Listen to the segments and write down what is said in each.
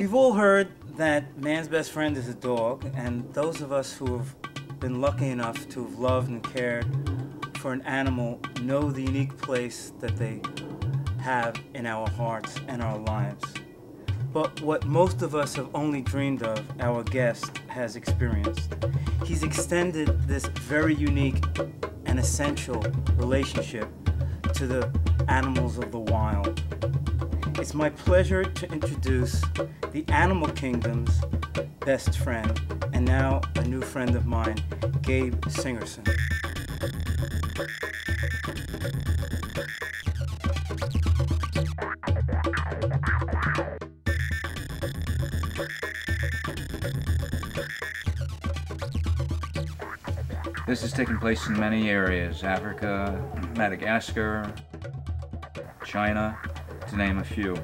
We've all heard that man's best friend is a dog, and those of us who have been lucky enough to have loved and cared for an animal know the unique place that they have in our hearts and our lives. But what most of us have only dreamed of, our guest has experienced. He's extended this very unique and essential relationship to the animals of the wild. It's my pleasure to introduce the animal kingdom's best friend, and now a new friend of mine, Gabe Singerson. This has taken place in many areas: Africa, Madagascar, China, to name a few,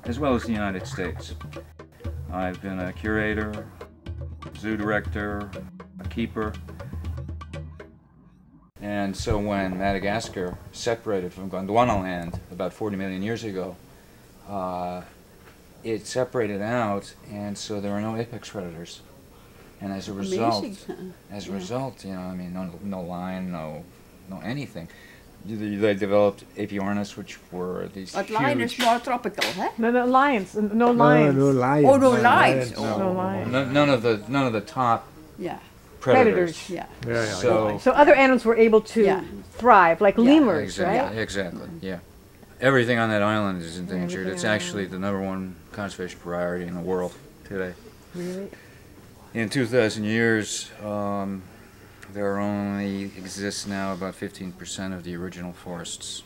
as well as the United States. I've been a curator, zoo director, a keeper. And so when Madagascar separated from Gondwanaland about 40 million years ago, it separated out, and so there are no apex predators. And as a result, you know, I mean, no lion, no anything. They developed apiornis, which were these But huge... lion is more tropical, huh? No lions. No lions. No lions. Oh, no lions. No lions. None of the top Predators. Yeah. So other animals were able to thrive, like lemurs, exactly, right? Exactly. Yeah. Everything on that island is endangered. It's actually the #1 conservation priority in the world today. Really? In 2,000 years, there only exists now about 15% of the original forests,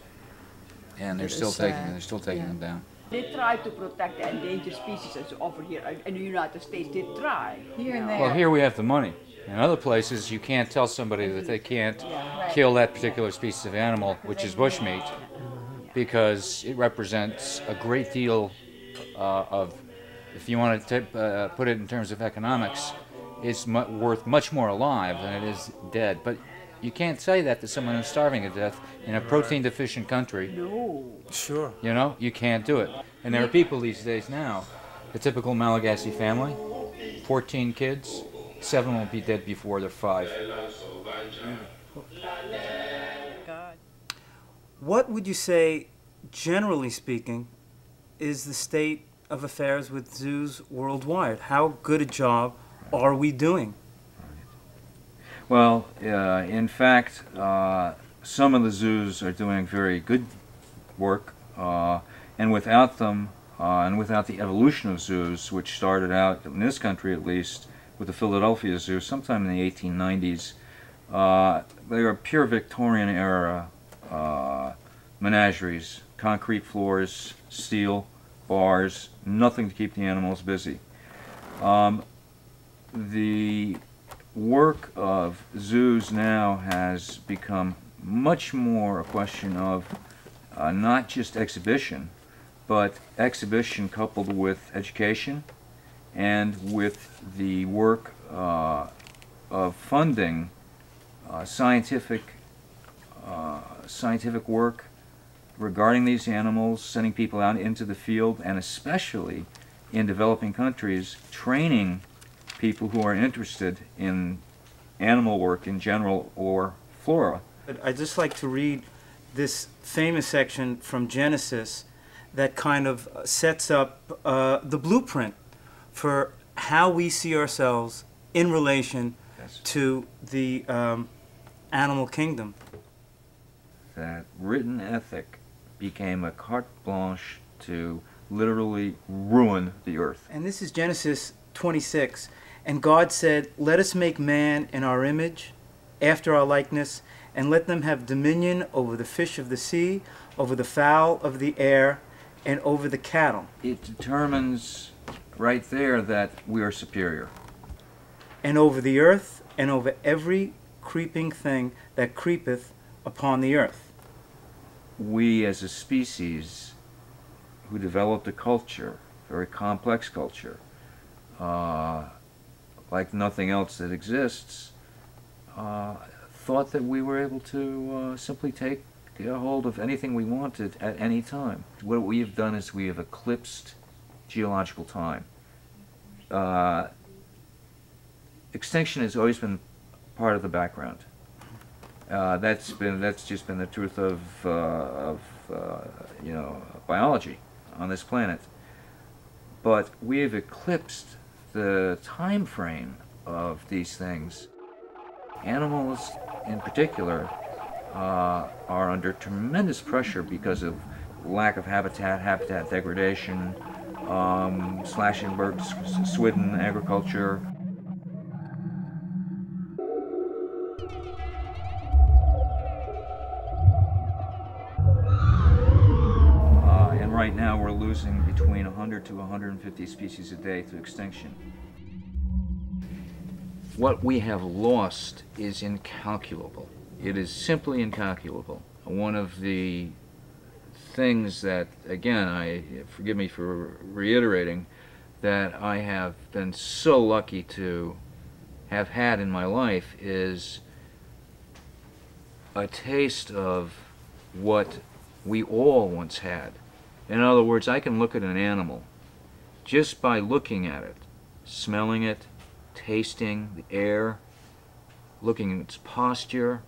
and they're still taking them down. They try to protect the endangered species over here in the United States. They try here and there. Well, here we have the money. In other places, you can't tell somebody that they can't kill that particular species of animal, which is bushmeat, because it represents a great deal of, if you want to put it in terms of economics, it's worth much more alive than it is dead. But you can't say that to someone who's starving to death in a protein-deficient country. No. Sure. You know, you can't do it. And there are people these days now, the typical Malagasy family, 14 kids, 7 will be dead before they're 5. What would you say, generally speaking, is the state of affairs with zoos worldwide? How good a job are we doing? Well, in fact, some of the zoos are doing very good work, and without them, and without the evolution of zoos, which started out, in this country at least, with the Philadelphia Zoo sometime in the 1890s, they are pure Victorian era menageries, concrete floors, steel, bars, nothing to keep the animals busy. The work of zoos now has become much more a question of not just exhibition, but exhibition coupled with education and with the work of funding scientific work regarding these animals, sending people out into the field, and especially in developing countries, training people who are interested in animal work in general or flora. I'd just like to read this famous section from Genesis that kind of sets up the blueprint for how we see ourselves in relation to the animal kingdom. That written ethic became a carte blanche to literally ruin the earth. And this is Genesis 26. And God said, "Let us make man in our image, after our likeness, and let them have dominion over the fish of the sea, over the fowl of the air, and over the cattle." It determines right there that we are superior. "And over the earth, and over every creeping thing that creepeth upon the earth." We as a species who developed a culture, very complex culture, like nothing else that exists, thought that we were able to simply take hold of anything we wanted at any time. What we have done is we have eclipsed geological time. extinction has always been part of the background. That's just been the truth of you know, biology on this planet. But we have eclipsed the time frame of these things. Animals, in particular, are under tremendous pressure because of lack of habitat degradation, slash and burn, swidden agriculture. And right now we're losing between 100 to 150 species a day to extinction. What we have lost is incalculable. It is simply incalculable. One of the things that, again, forgive me for reiterating, that I have been so lucky to have had in my life is a taste of what we all once had. In other words, I can look at an animal just by looking at it, smelling it, tasting the air, looking at its posture,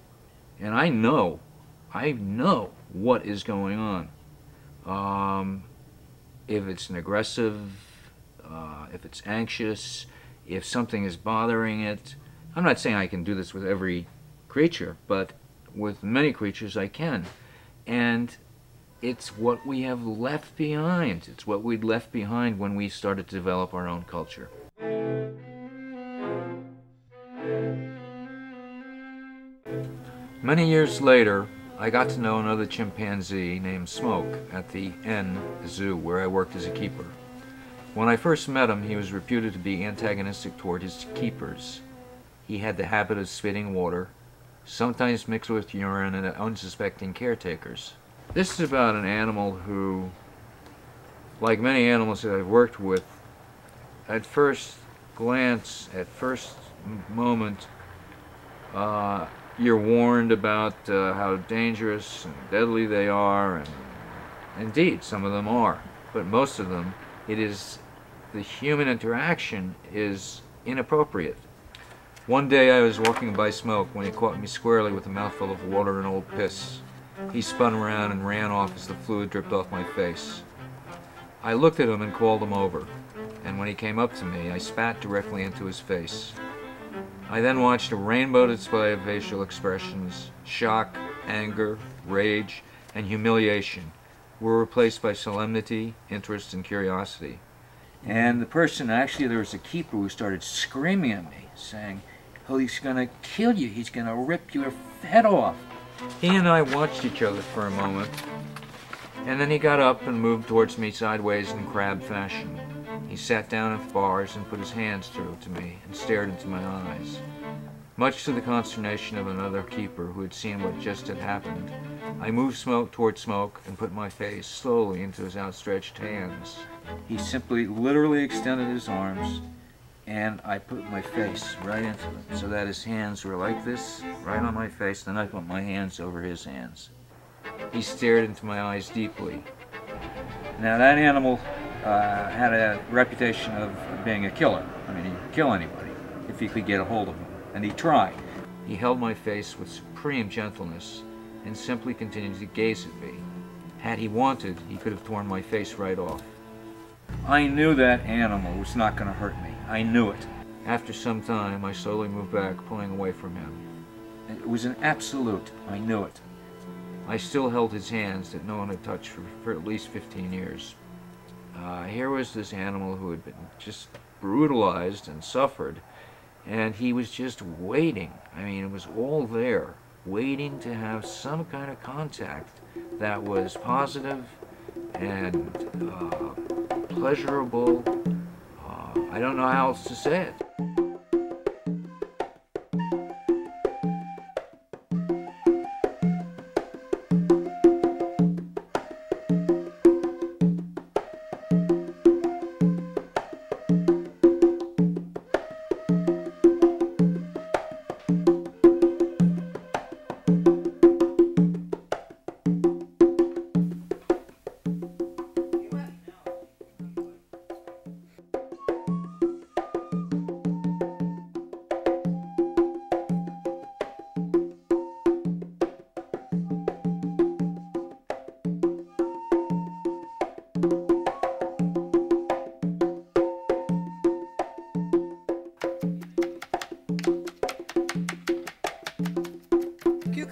and I know what is going on. If it's an aggressive, if it's anxious, if something is bothering it. I'm not saying I can do this with every creature, but with many creatures I can. And it's what we have left behind. It's what we'd left behind when we started to develop our own culture. Many years later, I got to know another chimpanzee named Smoke at the zoo where I worked as a keeper. When I first met him, he was reputed to be antagonistic toward his keepers. He had the habit of spitting water, sometimes mixed with urine, at unsuspecting caretakers. This is about an animal who, like many animals that I've worked with, at first glance, at first moment, you're warned about how dangerous and deadly they are, and indeed some of them are, but most of them, the human interaction is inappropriate. One day I was walking by Smoke when he caught me squarely with a mouthful of water and old piss. He spun around and ran off as the fluid dripped off my face. I looked at him and called him over, and when he came up to me, I spat directly into his face. I then watched a rainbow display of facial expressions. Shock, anger, rage, and humiliation were replaced by solemnity, interest, and curiosity. And the person, actually there was a keeper who started screaming at me, saying, "Oh, he's gonna kill you, he's gonna rip your head off." He and I watched each other for a moment, and then he got up and moved towards me sideways in crab fashion. He sat down at the bars and put his hands through to me and stared into my eyes. Much to the consternation of another keeper who had seen what just had happened, I moved towards Smoke and put my face slowly into his outstretched hands. He simply, literally extended his arms, and I put my face right into them, so that his hands were like this, right on my face, then I put my hands over his hands. He stared into my eyes deeply. Now that animal had a reputation of being a killer. I mean, he'd kill anybody if he could get a hold of him, and he tried. He held my face with supreme gentleness and simply continued to gaze at me. Had he wanted, he could have torn my face right off. I knew that animal was not going to hurt me. I knew it. After some time, I slowly moved back, pulling away from him. It was an absolute. I knew it. I still held his hands that no one had touched for at least 15 years. Here was this animal who had been just brutalized and suffered, and he was just waiting. I mean, it was all there, waiting to have some kind of contact that was positive and pleasurable. I don't know how else to say it.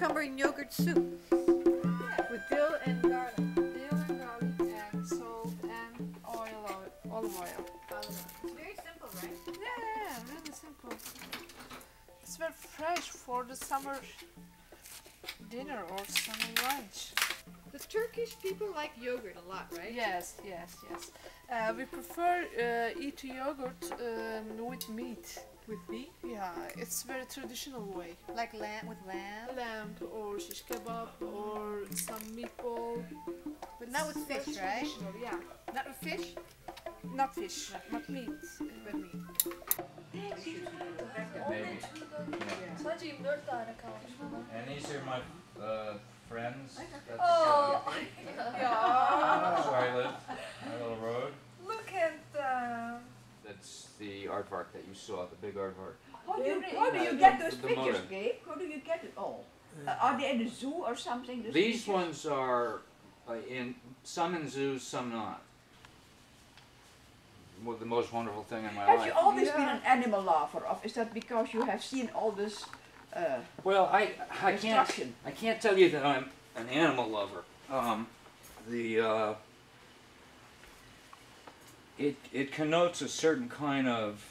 tamarind yogurt soup. Yeah, with dill and garlic. Dill and garlic and salt and olive oil. It's very simple, right? Yeah, really simple. It's very fresh for the summer dinner or summer lunch. The Turkish people like yogurt a lot, right? Yes, yes, yes. We prefer eat yogurt with meat. With meat? Yeah, it's very traditional way. Like lamb with lamb? Lamb or shish kebab or some meatball. But not with fish, right? Traditional, yeah. Not with fish? Not fish, not meat. But meat. Maybe. And these are my friends. That's that's where I live. My little road. Look at them. That's the aardvark that you saw, the big aardvark. How do you get those the pictures, motor. Gabe? How do you get it all? Are they in the zoo or something? These ones are some in zoos, some not. The most wonderful thing in my life. Have you always been an animal lover, or is that because you have seen all this Well, I instruction? can't tell you that I'm an animal lover. It connotes a certain kind of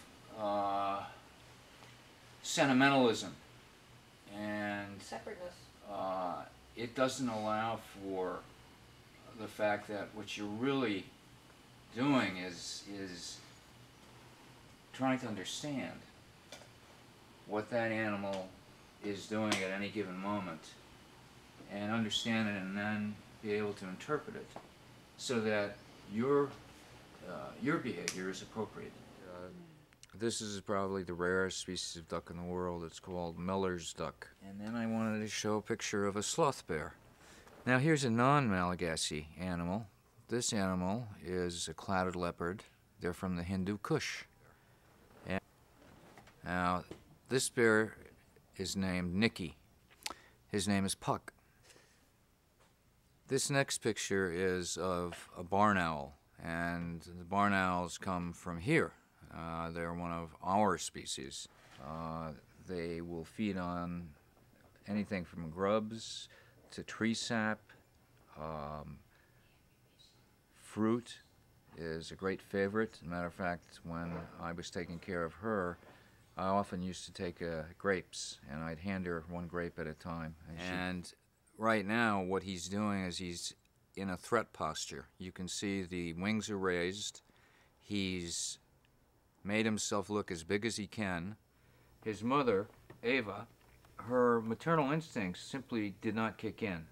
sentimentalism, and Separateness. it doesn't allow for the fact that what you're really doing is trying to understand what that animal is doing at any given moment, and understand it, and then be able to interpret it so that your behavior is appropriate. This is probably the rarest species of duck in the world. It's called Miller's duck. And then I wanted to show a picture of a sloth bear. Now here's a non-Malagasy animal. This animal is a clouded leopard. They're from the Hindu Kush. And now this bear is named Nicky. His name is Puck. This next picture is of a barn owl, and the barn owls come from here. They're one of our species. They will feed on anything from grubs to tree sap. Fruit is a great favorite. As a matter of fact, when I was taking care of her, I often used to take grapes, and I'd hand her one grape at a time. And right now, what he's doing is he's in a threat posture. You can see the wings are raised. He's made himself look as big as he can. His mother, Ava, her maternal instincts simply did not kick in.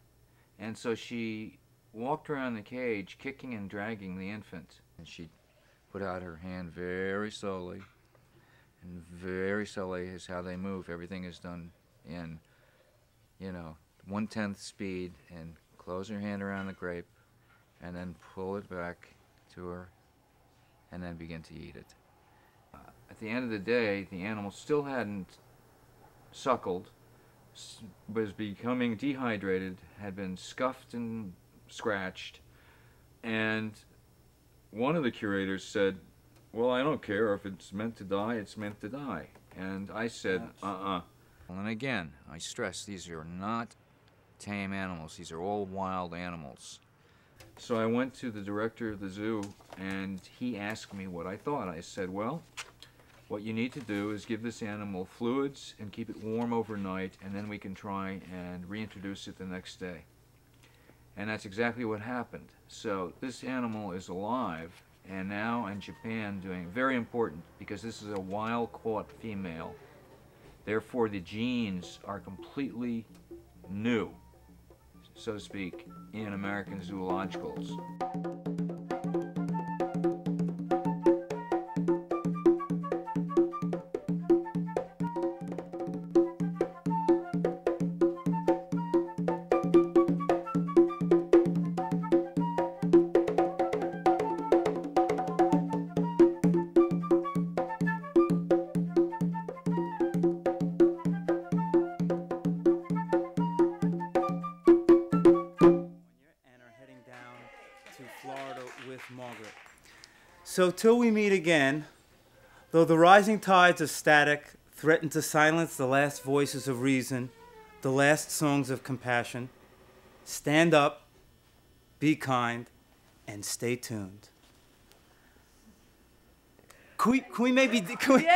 And so she walked around the cage, kicking and dragging the infant. And she put out her hand very slowly. And very slowly is how they move. Everything is done in, 1/10 speed, and close her hand around the grape, and then pull it back to her, and then begin to eat it. At the end of the day, the animal still hadn't suckled, was becoming dehydrated, had been scuffed and scratched, and one of the curators said, "Well, I don't care. If it's meant to die, it's meant to die." And I said, And again, I stress, these are not tame animals. These are all wild animals. So I went to the director of the zoo, and he asked me what I thought. I said, well, what you need to do is give this animal fluids and keep it warm overnight, and then we can try and reintroduce it the next day. And that's exactly what happened. So this animal is alive, and now in Japan doing very important, because this is a wild-caught female. Therefore, the genes are completely new, so to speak, in American zoologicals. So till we meet again, though the rising tides of static threaten to silence the last voices of reason, the last songs of compassion. Stand up, be kind, and stay tuned. Can we maybe... Can we,